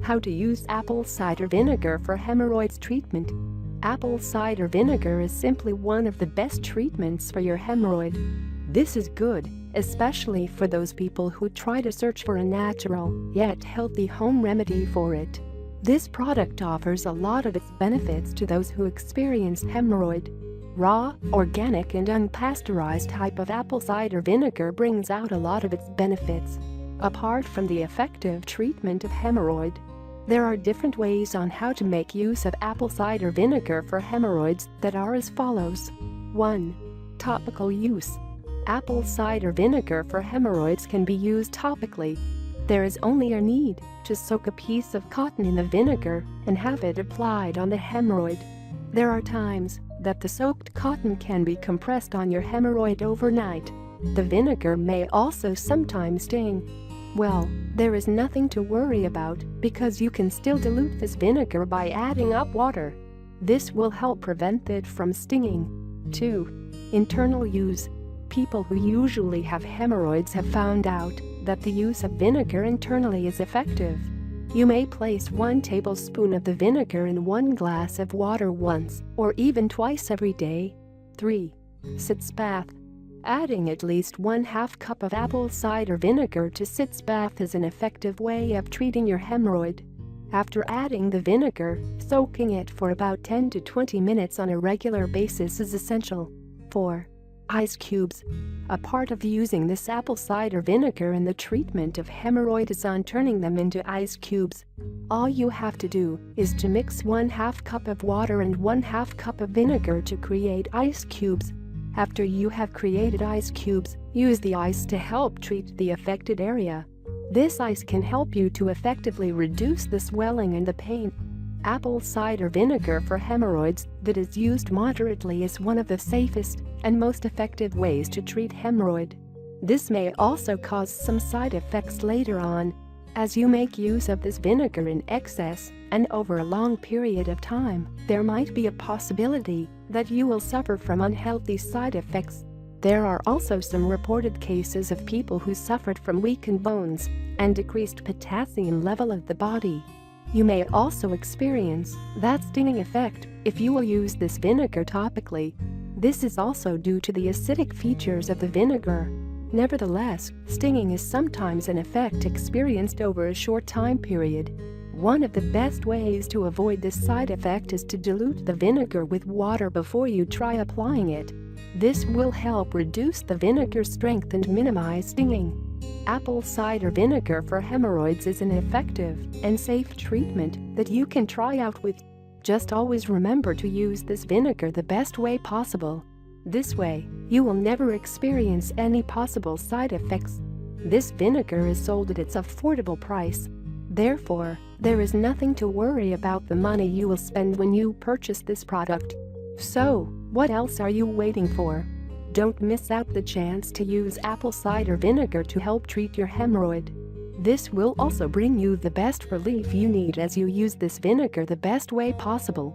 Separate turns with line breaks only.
How to use apple cider vinegar for hemorrhoids treatment. Apple cider vinegar is simply one of the best treatments for your hemorrhoid. This is good, especially for those people who try to search for a natural, yet healthy home remedy for it. This product offers a lot of its benefits to those who experience hemorrhoid. Raw, organic and unpasteurized type of apple cider vinegar brings out a lot of its benefits. Apart from the effective treatment of hemorrhoid, there are different ways on how to make use of apple cider vinegar for hemorrhoids that are as follows. 1. Topical use. Apple cider vinegar for hemorrhoids can be used topically. There is only a need to soak a piece of cotton in the vinegar and have it applied on the hemorrhoid. There are times that the soaked cotton can be compressed on your hemorrhoid overnight. The vinegar may also sometimes sting. Well, there is nothing to worry about because you can still dilute this vinegar by adding up water. This will help prevent it from stinging. 2. Internal use. People who usually have hemorrhoids have found out that the use of vinegar internally is effective. You may place 1 tablespoon of the vinegar in 1 glass of water once or even twice every day. 3. Sitz bath. Adding at least 1/2 cup of apple cider vinegar to sitz bath is an effective way of treating your hemorrhoid. After adding the vinegar, soaking it for about 10 to 20 minutes on a regular basis is essential. 4. Ice cubes. A part of using this apple cider vinegar in the treatment of hemorrhoid is on turning them into ice cubes. All you have to do is to mix 1/2 cup of water and 1/2 cup of vinegar to create ice cubes. After you have created ice cubes, use the ice to help treat the affected area. This ice can help you to effectively reduce the swelling and the pain. Apple cider vinegar for hemorrhoids that is used moderately is one of the safest and most effective ways to treat hemorrhoid. This may also cause some side effects later on. As you make use of this vinegar in excess and over a long period of time, there might be a possibility that you will suffer from unhealthy side effects. There are also some reported cases of people who suffered from weakened bones and decreased potassium level of the body. You may also experience that stinging effect if you will use this vinegar topically. This is also due to the acidic features of the vinegar. Nevertheless, stinging is sometimes an effect experienced over a short time period. One of the best ways to avoid this side effect is to dilute the vinegar with water before you try applying it. This will help reduce the vinegar strength and minimize stinging. Apple cider vinegar for hemorrhoids is an effective and safe treatment that you can try out with. Just always remember to use this vinegar the best way possible. This way, you will never experience any possible side effects. This vinegar is sold at its affordable price. Therefore, there is nothing to worry about the money you will spend when you purchase this product. So, what else are you waiting for? Don't miss out the chance to use apple cider vinegar to help treat your hemorrhoid. This will also bring you the best relief you need as you use this vinegar the best way possible.